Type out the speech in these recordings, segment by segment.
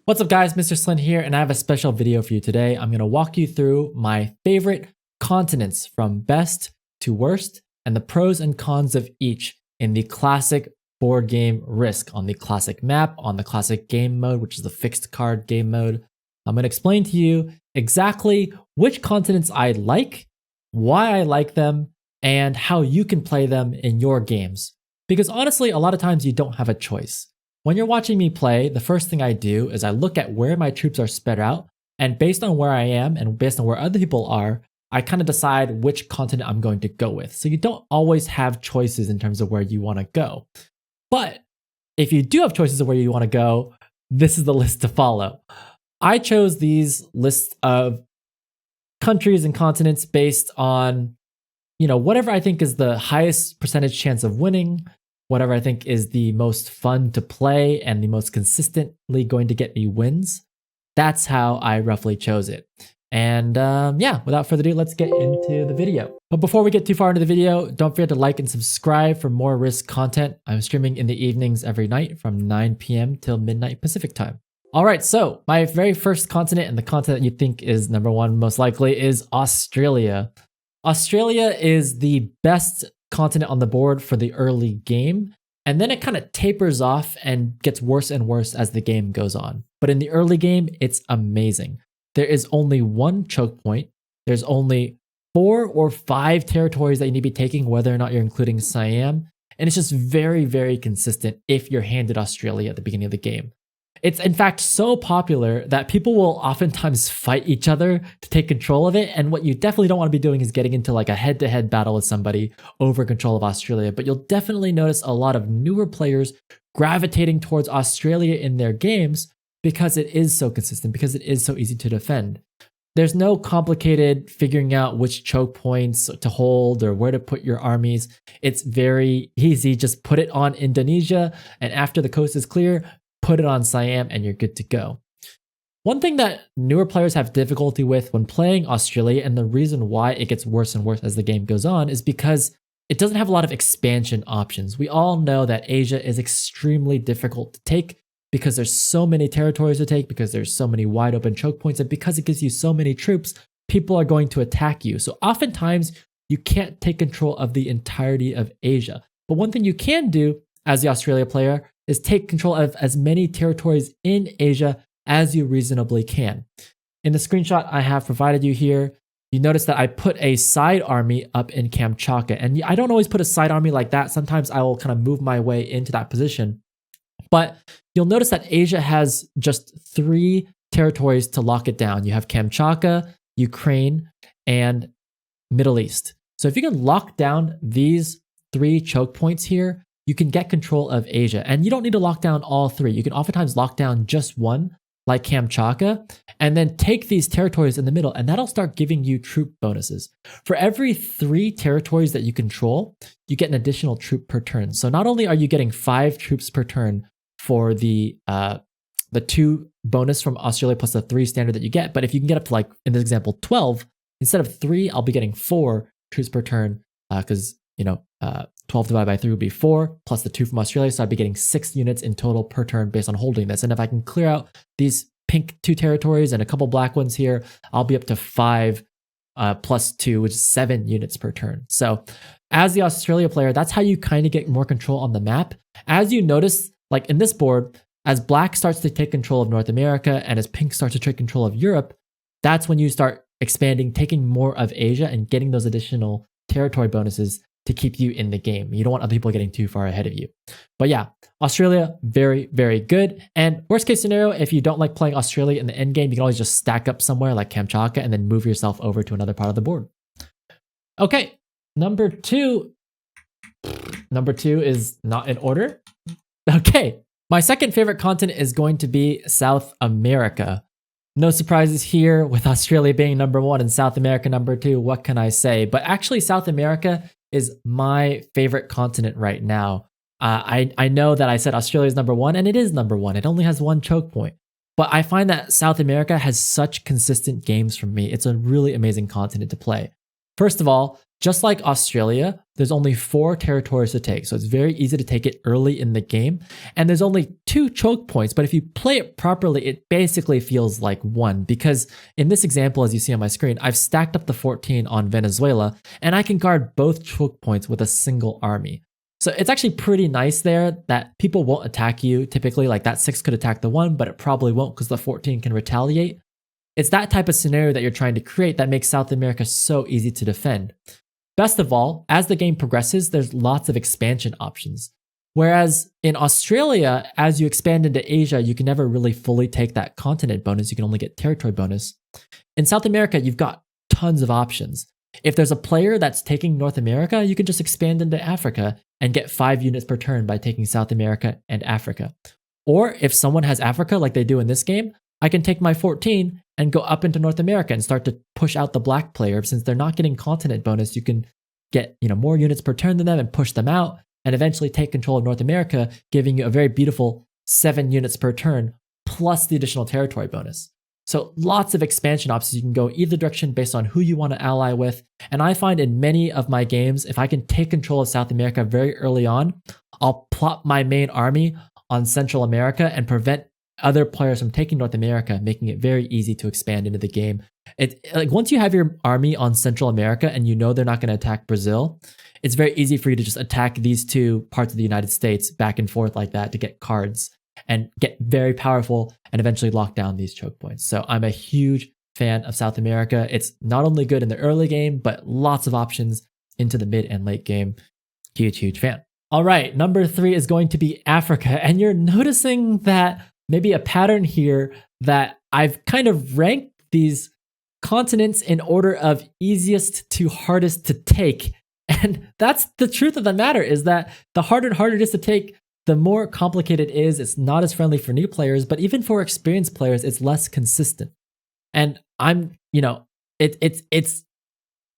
What's up guys, Mr. SLIN here, and I have a special video for you today. I'm going to walk you through my favorite continents from best to worst and the pros and cons of each in the classic board game Risk, on the classic map, on the classic game mode, which is the fixed card game mode. I'm going to explain to you exactly which continents I like, why I like them, and how you can play them in your games. Because honestly, a lot of times you don't have a choice. When you're watching me play, the first thing I do is I look at where my troops are spread out, and based on where I am and based on where other people are, I kind of decide which continent I'm going to go with. So you don't always have choices in terms of where you want to go. But if you do have choices of where you want to go, this is the list to follow. I chose these lists of countries and continents based on, whatever I think is the highest percentage chance of winning, whatever I think is the most fun to play and the most consistently going to get me wins. That's how I roughly chose it. And without further ado, let's get into the video. But before we get too far into the video, don't forget to like and subscribe for more Risk content. I'm streaming in the evenings every night from 9 p.m. till midnight Pacific time. All right, so my very first continent, and the continent you think is number one most likely, is Australia. Australia is the best continent on the board for the early game, and then it kind of tapers off and gets worse and worse as the game goes on. But in the early game, it's amazing. There is only one choke point. There's only 4 or 5 territories that you need to be taking, whether or not you're including Siam, and it's just very, very consistent if you're handed Australia at the beginning of the game. It's in fact so popular that people will oftentimes fight each other to take control of it. And what you definitely don't want to be doing is getting into like a head-to-head battle with somebody over control of Australia. But you'll definitely notice a lot of newer players gravitating towards Australia in their games because it is so consistent, because it is so easy to defend. There's no complicated figuring out which choke points to hold or where to put your armies. It's very easy. Just put it on Indonesia, and after the coast is clear, put it on Siam and you're good to go. One thing that newer players have difficulty with when playing Australia, and the reason why it gets worse and worse as the game goes on, is because it doesn't have a lot of expansion options. We all know that Asia is extremely difficult to take because there's so many territories to take, because there's so many wide open choke points, and because it gives you so many troops, people are going to attack you. So oftentimes you can't take control of the entirety of Asia. But one thing you can do as the Australia player is take control of as many territories in Asia as you reasonably can. In the screenshot I have provided you here, you notice that I put a side army up in Kamchatka. And I don't always put a side army like that. Sometimes I will kind of move my way into that position. But you'll notice that Asia has just 3 territories to lock it down. You have Kamchatka, Ukraine, and Middle East. So if you can lock down these 3 choke points here, you can get control of Asia. And you don't need to lock down all 3. You can oftentimes lock down just one, like Kamchatka, and then take these territories in the middle, and that'll start giving you troop bonuses. For every 3 territories that you control, you get an additional troop per turn. So not only are you getting 5 troops per turn for the 2 bonus from Australia plus the 3 standard that you get, but if you can get up to, like in this example, 12, instead of 3, I'll be getting 4 troops per turn, because 12 divided by 3 would be 4, plus the 2 from Australia, so I'd be getting 6 units in total per turn based on holding this. And if I can clear out these pink 2 territories and a couple black ones here, I'll be up to 5 plus 2, which is 7 units per turn. So as the Australia player, that's how you kind of get more control on the map. As you notice, like in this board, as black starts to take control of North America and as pink starts to take control of Europe, that's when you start expanding, taking more of Asia and getting those additional territory bonuses to keep you in the game. You don't want other people getting too far ahead of you. But yeah, Australia, very, very good. And worst case scenario, if you don't like playing Australia in the end game, you can always just stack up somewhere like Kamchatka and then move yourself over to another part of the board. Okay, number two is not in order. Okay, my second favorite continent is going to be South America. No surprises here with Australia being number 1 and South America number 2. What can I say? But actually, South America is my favorite continent right now. I know that I said Australia is number 1, and it is number 1. It only has 1 choke point. But I find that South America has such consistent games from me. It's a really amazing continent to play. First of all, just like Australia, there's only 4 territories to take. So it's very easy to take it early in the game. And there's only 2 choke points, but if you play it properly, it basically feels like 1. Because in this example, as you see on my screen, I've stacked up the 14 on Venezuela, and I can guard both choke points with a single army. So it's actually pretty nice there that people won't attack you. Typically, like that 6 could attack the 1, but it probably won't because the 14 can retaliate. It's that type of scenario that you're trying to create that makes South America so easy to defend. Best of all, as the game progresses, there's lots of expansion options. Whereas in Australia, as you expand into Asia, you can never really fully take that continent bonus. You can only get territory bonus. In South America, you've got tons of options. If there's a player that's taking North America, you can just expand into Africa and get 5 units per turn by taking South America and Africa. Or if someone has Africa like they do in this game, I can take my 14 and go up into North America and start to push out the black player. Since they're not getting continent bonus, you can get more units per turn than them and push them out and eventually take control of North America, giving you a very beautiful 7 units per turn plus the additional territory bonus. So lots of expansion options. You can go either direction based on who you want to ally with. And I find in many of my games, if I can take control of South America very early on, I'll plop my main army on Central America and prevent other players from taking North America, making it very easy to expand into the game. Like once you have your army on Central America and you know they're not going to attack Brazil, it's very easy for you to just attack these 2 parts of the United States back and forth like that to get cards and get very powerful and eventually lock down these choke points. So I'm a huge fan of South America. It's not only good in the early game, but lots of options into the mid and late game. Huge fan. All right, number 3 is going to be Africa. And you're noticing that maybe a pattern here that I've kind of ranked these continents in order of easiest to hardest to take. And that's the truth of the matter, is that the harder and harder it is to take, the more complicated it is. It's not as friendly for new players, but even for experienced players, it's less consistent. And it's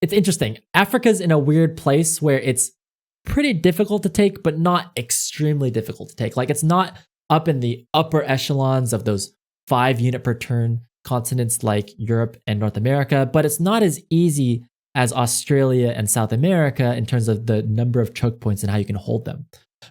interesting. Africa's in a weird place where it's pretty difficult to take, but not extremely difficult to take. Like it's not up in the upper echelons of those 5 unit per turn continents like Europe and North America, but it's not as easy as Australia and South America in terms of the number of choke points and how you can hold them.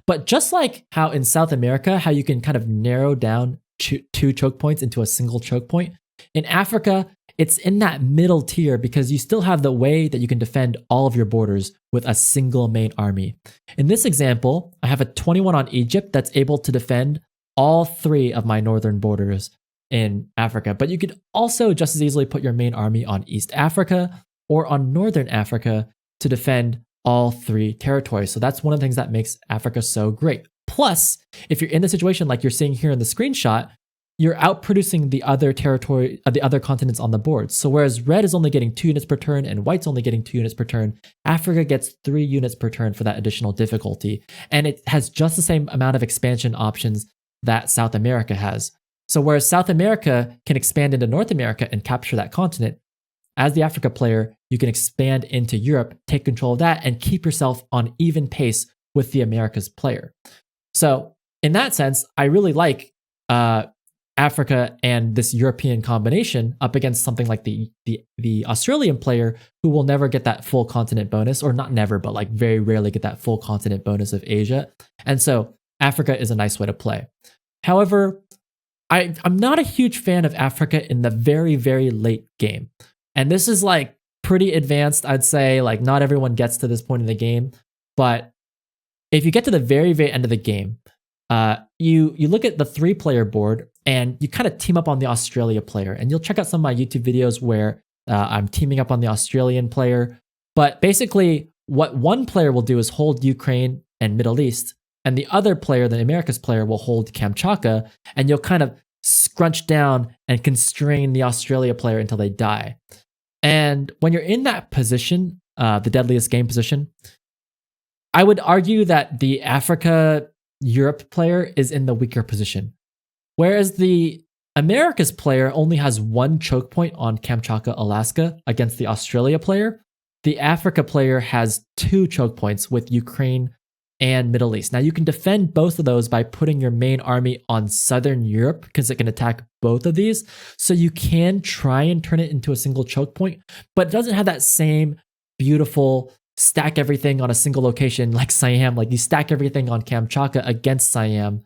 But just like how in South America, how you can kind of narrow down 2 choke points into a single choke point, in Africa, it's in that middle tier because you still have the way that you can defend all of your borders with a single main army. In this example, I have a 21 on Egypt that's able to defend all 3 of my northern borders in Africa. But you could also just as easily put your main army on East Africa or on Northern Africa to defend all 3 territories. So that's one of the things that makes Africa so great. Plus, if you're in the situation like you're seeing here in the screenshot, you're outproducing the other the other continents on the board. So whereas red is only getting 2 units per turn and white's only getting 2 units per turn, Africa gets 3 units per turn for that additional difficulty. And it has just the same amount of expansion options that South America has. So whereas South America can expand into North America and capture that continent, as the Africa player, you can expand into Europe, take control of that, and keep yourself on even pace with the Americas player. So in that sense, I really like Africa and this European combination up against something like the Australian player who will never get that full continent bonus, or not never, but like very rarely get that full continent bonus of Asia. And so Africa is a nice way to play. However, I'm not a huge fan of Africa in the very, very late game. And this is like pretty advanced, I'd say. Like not everyone gets to this point in the game. But if you get to the very, very end of the game, you look at the 3-player board and you kind of team up on the Australia player. And you'll check out some of my YouTube videos where I'm teaming up on the Australian player. But basically, what one player will do is hold Ukraine and Middle East, and the other player, the Americas player, will hold Kamchatka, and you'll kind of scrunch down and constrain the Australia player until they die. And when you're in that position, the deadliest game position, I would argue that the Africa-Europe player is in the weaker position. Whereas the Americas player only has 1 choke point on Kamchatka, Alaska against the Australia player, the Africa player has 2 choke points with Ukraine and Middle East. Now you can defend both of those by putting your main army on Southern Europe because it can attack both of these. So you can try and turn it into a single choke point, but it doesn't have that same beautiful, stack everything on a single location like Siam, like you stack everything on Kamchatka against Siam,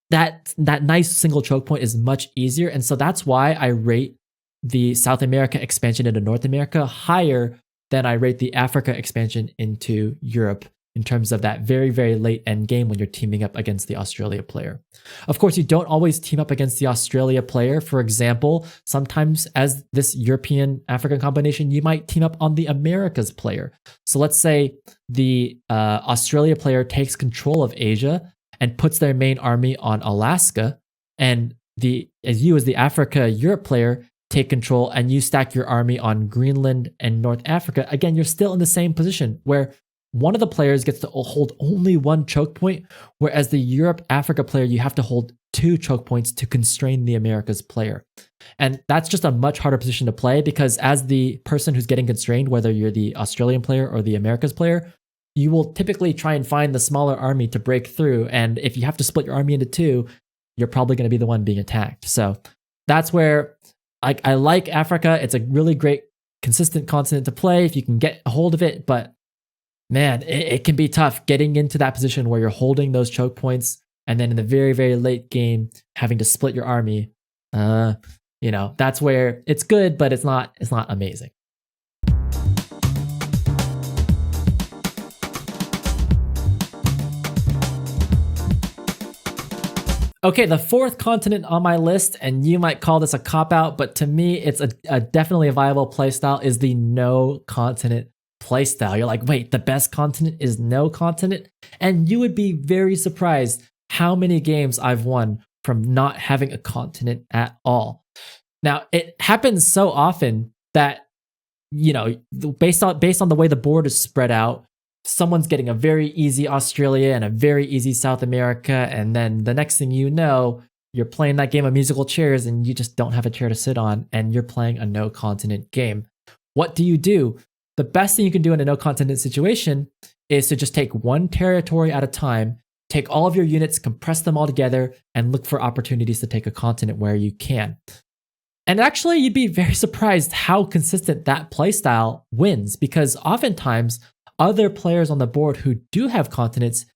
that nice single choke point is much easier. And so that's why I rate the South America expansion into North America higher than I rate the Africa expansion into Europe in terms of that very, very late end game when you're teaming up against the Australia player. Of course, you don't always team up against the Australia player. For example, sometimes as this European African combination, you might team up on the Americas player. So let's say the Australia player takes control of Asia and puts their main army on Alaska, and as the Africa Europe player take control and you stack your army on Greenland and North Africa, again, you're still in the same position where one of the players gets to hold only one choke point, whereas the Europe Africa player, you have to hold 2 choke points to constrain the Americas player. And that's just a much harder position to play because as the person who's getting constrained, whether you're the Australian player or the Americas player, you will typically try and find the smaller army to break through. And if you have to split your army into 2, you're probably going to be the one being attacked. So that's where I like Africa. It's a really great, consistent continent to play if you can get a hold of it. But man, it can be tough getting into that position where you're holding those choke points and then in the very, very late game, having to split your army. That's where it's good, but it's not amazing. Okay, the 4th continent on my list, and you might call this a cop-out, but to me, it's definitely a viable playstyle, is the no continent playstyle. You're like, wait, the best continent is no continent? And you would be very surprised how many games I've won from not having a continent at all. Now, it happens so often that, based on the way the board is spread out, someone's getting a very easy Australia and a very easy South America, and then the next thing you know, you're playing that game of musical chairs and you just don't have a chair to sit on and you're playing a no continent game. What do? The best thing you can do in a no continent situation is to just take one territory at a time, take all of your units, compress them all together, and look for opportunities to take a continent where you can. And actually, you'd be very surprised how consistent that playstyle wins, because oftentimes other players on the board who do have continents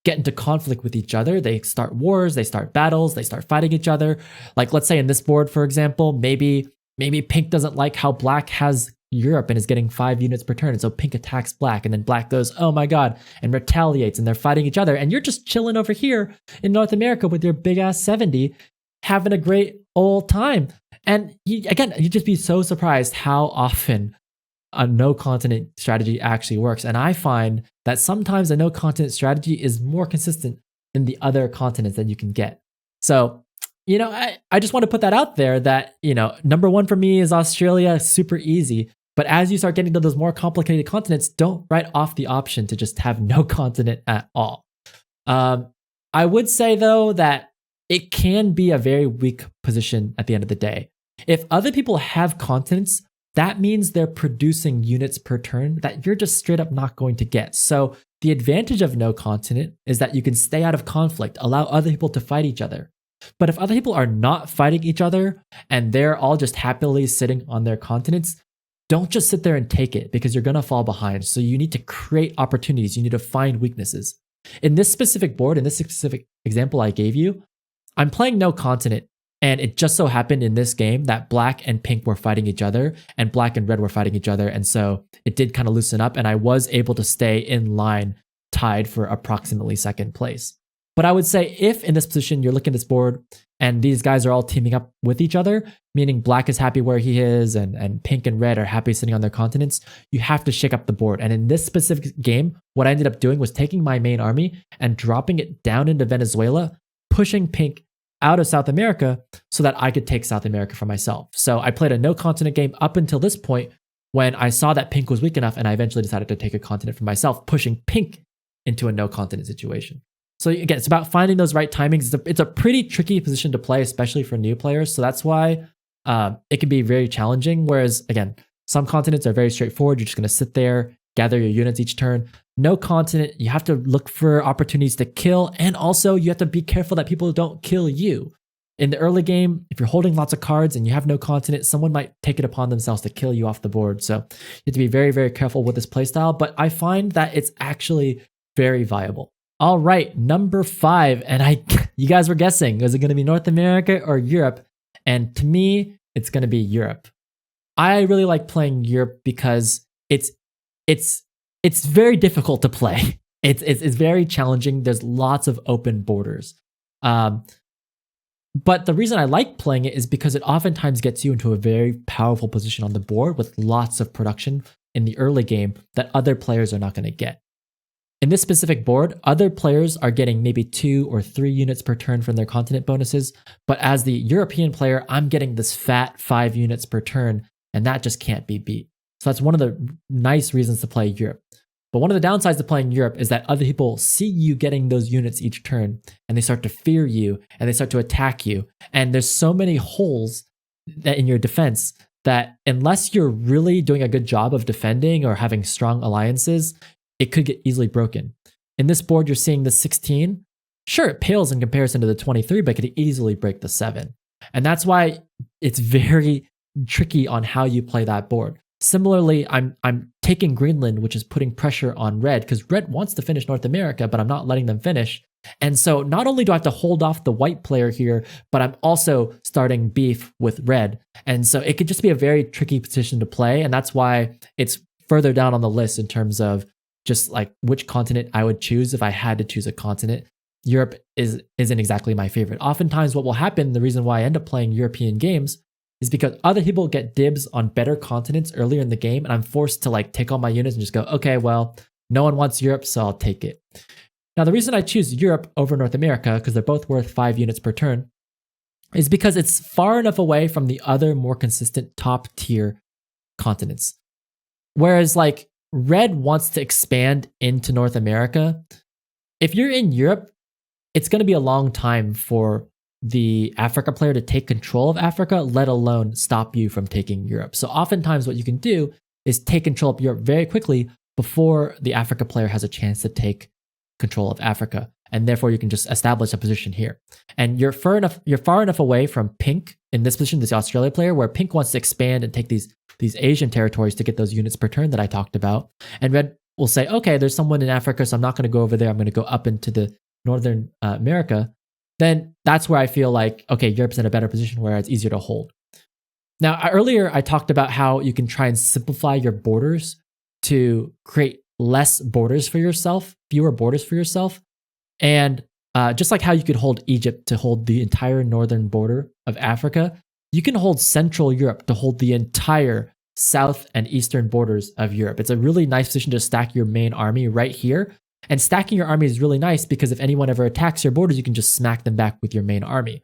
get into conflict with each other. They start wars, they start battles, they start fighting each other. Like, let's say in this board, for example, maybe pink doesn't like how black has Europe and is getting 5 units per turn. And so pink attacks black, and then black goes, oh my God, and retaliates, and they're fighting each other. And you're just chilling over here in North America with your big ass 70, having a great old time. And you'd just be so surprised how often a no continent strategy actually works. And I find that sometimes a no continent strategy is more consistent than the other continents that you can get. So, I just want to put that out there that, number 1 for me is Australia, super easy. But as you start getting to those more complicated continents, don't write off the option to just have no continent at all. I would say, though, that it can be a very weak position at the end of the day. If other people have continents, that means they're producing units per turn that you're just straight up not going to get. So the advantage of no continent is that you can stay out of conflict, allow other people to fight each other. But if other people are not fighting each other and they're all just happily sitting on their continents, don't just sit there and take it, because you're going to fall behind. So you need to create opportunities. You need to find weaknesses. In this specific board, in this specific example I gave you, I'm playing no continent. And it just so happened in this game that black and pink were fighting each other and black and red were fighting each other. And so it did kind of loosen up, and I was able to stay in line, tied for approximately 2nd place. But I would say if in this position you're looking at this board and these guys are all teaming up with each other, meaning black is happy where he is and pink and red are happy sitting on their continents, you have to shake up the board. And in this specific game, what I ended up doing was taking my main army and dropping it down into Venezuela, pushing pink out of South America so that I could take South America for myself. So I played a no continent game up until this point when I saw that pink was weak enough, and I eventually decided to take a continent for myself, pushing pink into a no continent situation. So again, it's about finding those right timings. It's a pretty tricky position to play, especially for new players. So that's why it can be very challenging. Whereas again, some continents are very straightforward. You're just going to sit there, gather your units each turn. No continent, you have to look for opportunities to kill. And also you have to be careful that people don't kill you. In the early game, if you're holding lots of cards and you have no continent, someone might take it upon themselves to kill you off the board. So you have to be very, very careful with this playstyle, but I find that it's actually very viable. All right, number 5, and you guys were guessing, is it going to be North America or Europe? And to me, it's going to be Europe. I really like playing Europe because it's very difficult to play. It's very challenging. There's lots of open borders. But the reason I like playing it is because it oftentimes gets you into a very powerful position on the board with lots of production in the early game that other players are not going to get. In this specific board, other players are getting maybe 2 or 3 units per turn from their continent bonuses, but as the European player, I'm getting this fat 5 units per turn, and that just can't be beat. So that's one of the nice reasons to play Europe. But one of the downsides of playing Europe is that other people see you getting those units each turn, and they start to fear you, and they start to attack you. And there's so many holes that in your defense that unless you're really doing a good job of defending or having strong alliances, it could get easily broken. In this board, you're seeing the 16. Sure, it pales in comparison to the 23, but it could easily break the 7. And that's why it's very tricky on how you play that board. Similarly, I'm taking Greenland, which is putting pressure on red because red wants to finish North America, but I'm not letting them finish. And so not only do I have to hold off the white player here, but I'm also starting beef with red. And so it could just be a very tricky position to play. And that's why it's further down on the list in terms of just like which continent I would choose if I had to choose a continent. Europe isn't exactly my favorite. Oftentimes what will happen, the reason why I end up playing European games is because other people get dibs on better continents earlier in the game, and I'm forced to like take all my units and just go, okay, well, no one wants Europe, so I'll take it. Now, the reason I choose Europe over North America, because they're both worth 5 units per turn, is because it's far enough away from the other more consistent top tier continents. Whereas like red wants to expand into North America. If you're in Europe, it's going to be a long time for the Africa player to take control of Africa, let alone stop you from taking Europe. So oftentimes what you can do is take control of Europe very quickly before the Africa player has a chance to take control of Africa. And therefore you can just establish a position here. And you're far enough away from pink in this position, this Australia player, where pink wants to expand and take these Asian territories to get those units per turn that I talked about. And red will say, okay, there's someone in Africa, so I'm not going to go over there. I'm going to go up into the Northern America. Then that's where I feel like, okay, Europe's in a better position where it's easier to hold. Now, earlier I talked about how you can try and simplify your borders to create less borders for yourself, fewer borders for yourself. And just like how you could hold Egypt to hold the entire northern border of Africa, you can hold Central Europe to hold the entire south and eastern borders of Europe. It's a really nice position to stack your main army right here. And stacking your army is really nice because if anyone ever attacks your borders, you can just smack them back with your main army.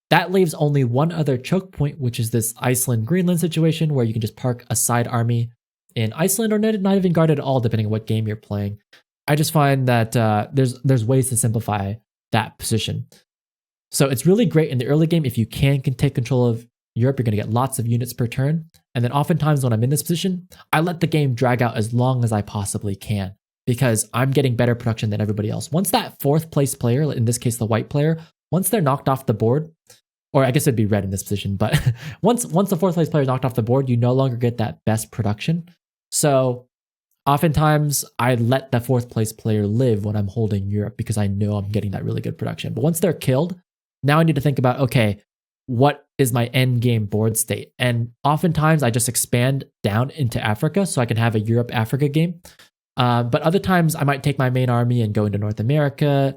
That leaves only one other choke point, which is this Iceland-Greenland situation where you can just park a side army in Iceland or not even guard it at all, depending on what game you're playing. I just find that there's ways to simplify that position. So it's really great in the early game if you can take control of Europe. You're going to get lots of units per turn. And then oftentimes when I'm in this position, I let the game drag out as long as I possibly can, because I'm getting better production than everybody else. Once that 4th place player, in this case the white player, once they're knocked off the board, or I guess it'd be red in this position, but once the 4th place player is knocked off the board, you no longer get that best production. So oftentimes I let the 4th place player live when I'm holding Europe because I know I'm getting that really good production. But once they're killed, now I need to think about, okay, what is my end game board state? And oftentimes I just expand down into Africa so I can have a Europe-Africa game. But other times I might take my main army and go into North America,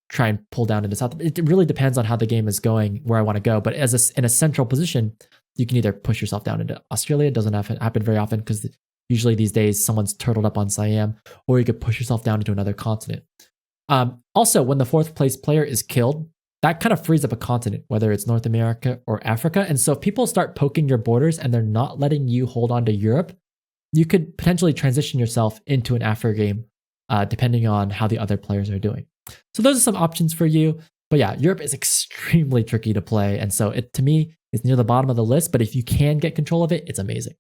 try and pull down into South. It really depends on how the game is going, where I want to go. But in a central position, you can either push yourself down into Australia. It doesn't happen very often because usually these days someone's turtled up on Siam, or you could push yourself down into another continent. Also, when the 4th place player is killed, that kind of frees up a continent, whether it's North America or Africa. And so if people start poking your borders and they're not letting you hold on to Europe, you could potentially transition yourself into an Africa game, depending on how the other players are doing. So those are some options for you. But yeah, Europe is extremely tricky to play. And so to me, it's near the bottom of the list. But if you can get control of it, it's amazing.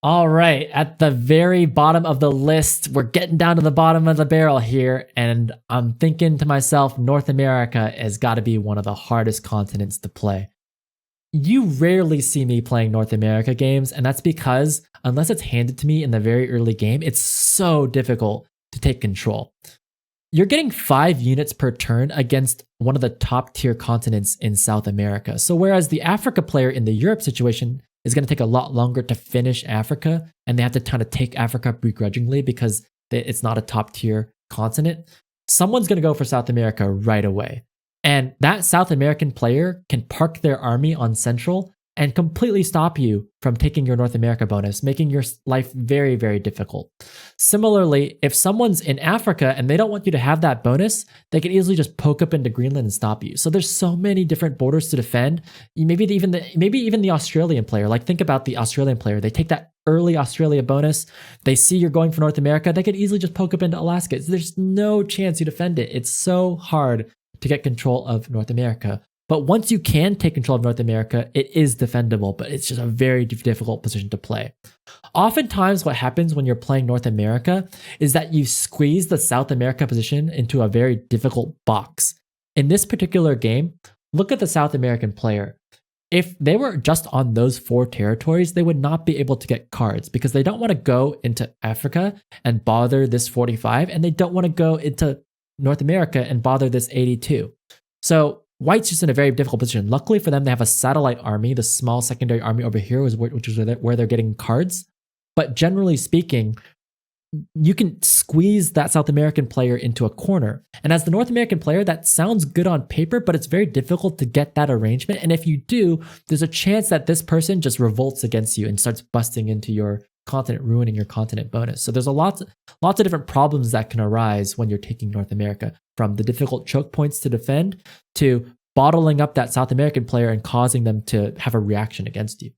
All right, at the very bottom of the list, we're getting down to the bottom of the barrel here, and I'm thinking to myself, North America has got to be one of the hardest continents to play. You rarely see me playing North America games, and that's because unless it's handed to me in the very early game, it's so difficult to take control. You're getting 5 units per turn against one of the top tier continents in South America. So whereas the Africa player in the Europe situation is going to take a lot longer to finish Africa, and they have to kind of take Africa begrudgingly because it's not a top tier continent, someone's going to go for South America right away. And that South American player can park their army on Central and completely stop you from taking your North America bonus, making your life very, very difficult. Similarly, if someone's in Africa and they don't want you to have that bonus, they can easily just poke up into Greenland and stop you. So there's so many different borders to defend. Maybe even the Australian player, like think about the Australian player. They take that early Australia bonus. They see you're going for North America. They could easily just poke up into Alaska. There's no chance you defend it. It's so hard to get control of North America. But once you can take control of North America, it is defendable, but it's just a very difficult position to play. Oftentimes, what happens when you're playing North America is that you squeeze the South America position into a very difficult box. In this particular game, look at the South American player. If they were just on those 4 territories, they would not be able to get cards because they don't want to go into Africa and bother this 45, and they don't want to go into North America and bother this 82. So White's just in a very difficult position. Luckily for them, they have a satellite army, the small secondary army over here, which is where they're getting cards. But generally speaking, you can squeeze that South American player into a corner. And as the North American player, that sounds good on paper, but it's very difficult to get that arrangement. And if you do, there's a chance that this person just revolts against you and starts busting into your continent, ruining your continent bonus. So there's lots of different problems that can arise when you're taking North America, from the difficult choke points to defend to bottling up that South American player and causing them to have a reaction against you.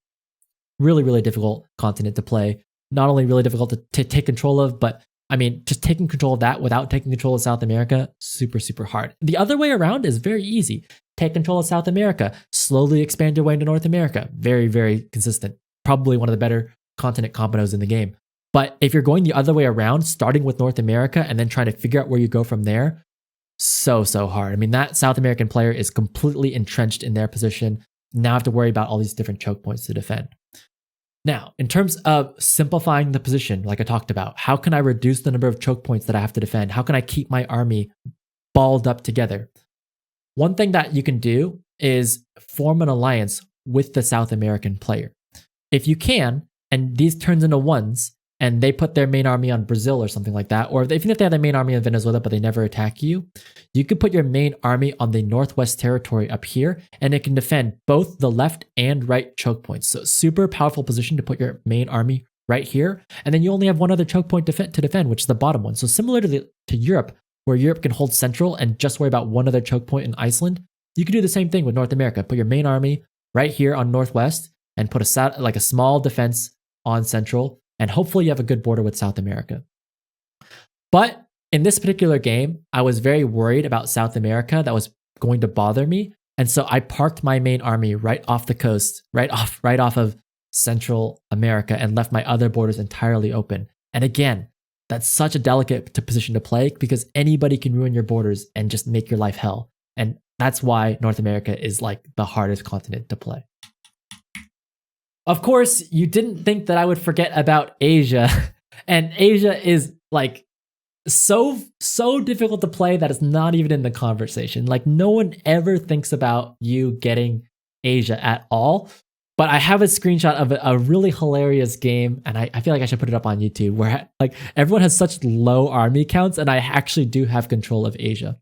Really, really difficult continent to play. Not only really difficult to take control of, but I mean, just taking control of that without taking control of South America, super, super hard. The other way around is very easy. Take control of South America, slowly expand your way into North America. Very, very consistent. Probably one of the better continent combos in the game. But if you're going the other way around, starting with North America and then trying to figure out where you go from there, so hard. I mean, that South American player is completely entrenched in their position. Now I have to worry about all these different choke points to defend. Now, in terms of simplifying the position, like I talked about, how can I reduce the number of choke points that I have to defend? How can I keep my army balled up together? One thing that you can do is form an alliance with the South American player. If you can, and these turns into ones, and they put their main army on Brazil or something like that, or even if they have their main army in Venezuela but they never attack you, you could put your main army on the Northwest Territory up here, and it can defend both the left and right choke points. So super powerful position to put your main army right here, and then you only have one other choke point to defend, which is the bottom one. So similar to Europe, where Europe can hold Central and just worry about one other choke point in Iceland, you can do the same thing with North America. Put your main army right here on Northwest and put a small defense on Central, and hopefully you have a good border with South America. But in this particular game, I was very worried about South America that was going to bother me. And so I parked my main army right off the coast, right off of Central America, and left my other borders entirely open. And again, that's such a delicate position to play because anybody can ruin your borders and just make your life hell. And that's why North America is like the hardest continent to play. Of course, you didn't think that I would forget about Asia. And Asia is like so difficult to play that it's not even in the conversation. Like no one ever thinks about you getting Asia at all. But I have a screenshot of a really hilarious game, and I feel like I should put it up on YouTube, where like everyone has such low army counts, and I actually do have control of Asia.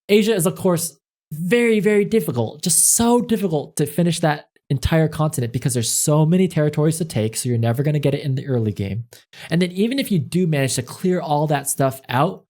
Asia is, of course, very, very difficult. Just so difficult to finish that entire continent because there's so many territories to take, so you're never going to get it in the early game. And then even if you do manage to clear all that stuff out,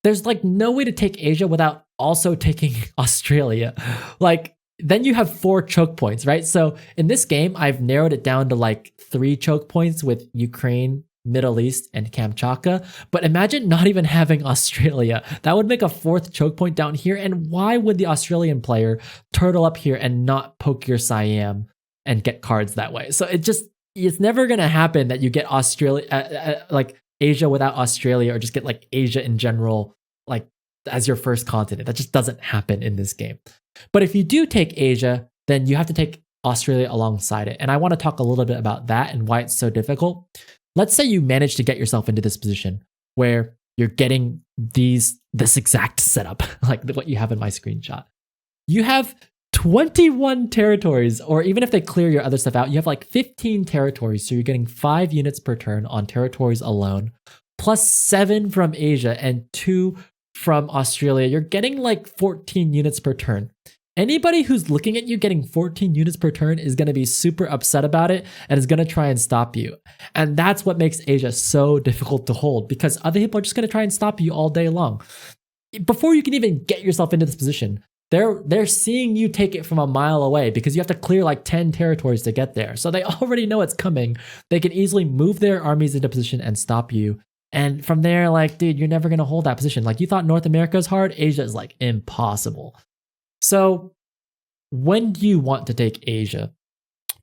there's like no way to take Asia without also taking Australia. Like then you have 4 choke points, right? So in this game, I've narrowed it down to like 3 choke points with Ukraine, Middle East, and Kamchatka. But imagine not even having Australia. That would make a 4th choke point down here. And why would the Australian player turtle up here and not poke your Siam and get cards that way? So it's never going to happen that you get Australia, like Asia without Australia, or just get like Asia in general, like as your first continent. That just doesn't happen in this game. But if you do take Asia, then you have to take Australia alongside it. And I want to talk a little bit about that and why it's so difficult. Let's say you manage to get yourself into this position where you're getting this exact setup, like what you have in my screenshot. You have 21 territories, or even if they clear your other stuff out, you have like 15 territories. So you're getting 5 units per turn on territories alone, plus 7 from Asia and 2 from Australia. You're getting like 14 units per turn. Anybody who's looking at you getting 14 units per turn is going to be super upset about it and is going to try and stop you. And that's what makes Asia so difficult to hold, because other people are just going to try and stop you all day long. Before you can even get yourself into this position, they're seeing you take it from a mile away, because you have to clear like 10 territories to get there. So they already know it's coming. They can easily move their armies into position and stop you. And from there, like, dude, you're never going to hold that position. Like, you thought North America is hard, Asia is like impossible. So when do you want to take Asia?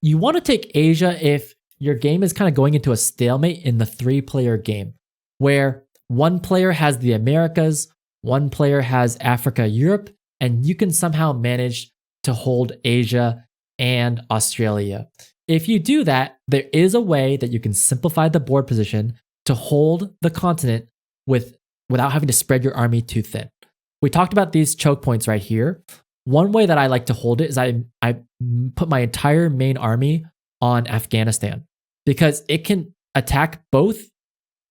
You want to take Asia if your game is kind of going into a stalemate in the 3-player game, where one player has the Americas, one player has Africa, Europe, and you can somehow manage to hold Asia and Australia. If you do that, there is a way that you can simplify the board position to hold the continent without having to spread your army too thin. We talked about these choke points right here. One way that I like to hold it is I put my entire main army on Afghanistan, because it can attack both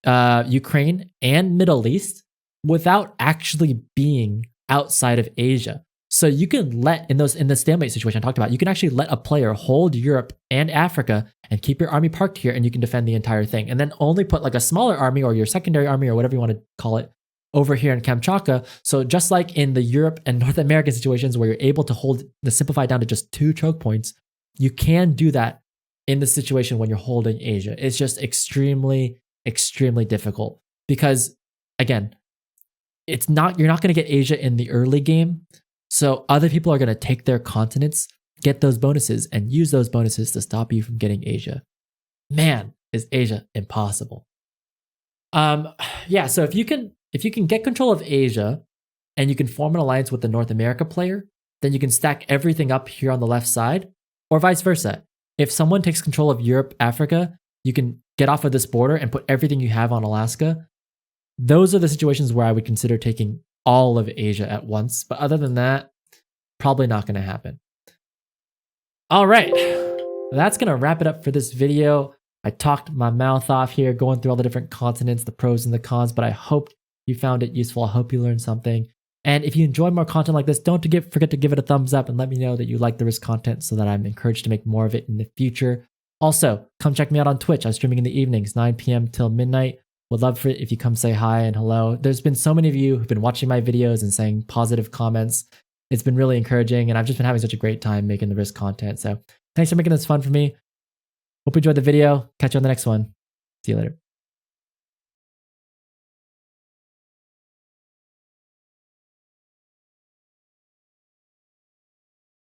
Ukraine and Middle East without actually being outside of Asia. So you can let, in the stalemate situation I talked about, you can actually let a player hold Europe and Africa and keep your army parked here, and you can defend the entire thing. And then only put like a smaller army, or your secondary army, or whatever you want to call it, over here in Kamchatka. So just like in the Europe and North American situations where you're able to hold the simplify down to just 2 choke points, you can do that in the situation when you're holding Asia. It's just extremely, extremely difficult, because again, you're not going to get Asia in the early game. So other people are going to take their continents, get those bonuses, and use those bonuses to stop you from getting Asia. Man, is Asia impossible. Yeah, so if you can get control of Asia and you can form an alliance with the North America player, then you can stack everything up here on the left side, or vice versa. If someone takes control of Europe, Africa, you can get off of this border and put everything you have on Alaska. Those are the situations where I would consider taking all of Asia at once. But other than that, probably not going to happen. All right, that's going to wrap it up for this video. I talked my mouth off here, going through all the different continents, the pros and the cons, but I hope you found it useful. I hope you learned something. And if you enjoy more content like this, don't forget to give it a thumbs up and let me know that you like the risk content, so that I'm encouraged to make more of it in the future. Also, come check me out on Twitch. I'm streaming in the evenings, 9 p.m. till midnight. Would love for it if you come say hi and hello. There's been so many of you who've been watching my videos and saying positive comments. It's been really encouraging, and I've just been having such a great time making the risk content. So thanks for making this fun for me. Hope you enjoyed the video. Catch you on the next one. See you later.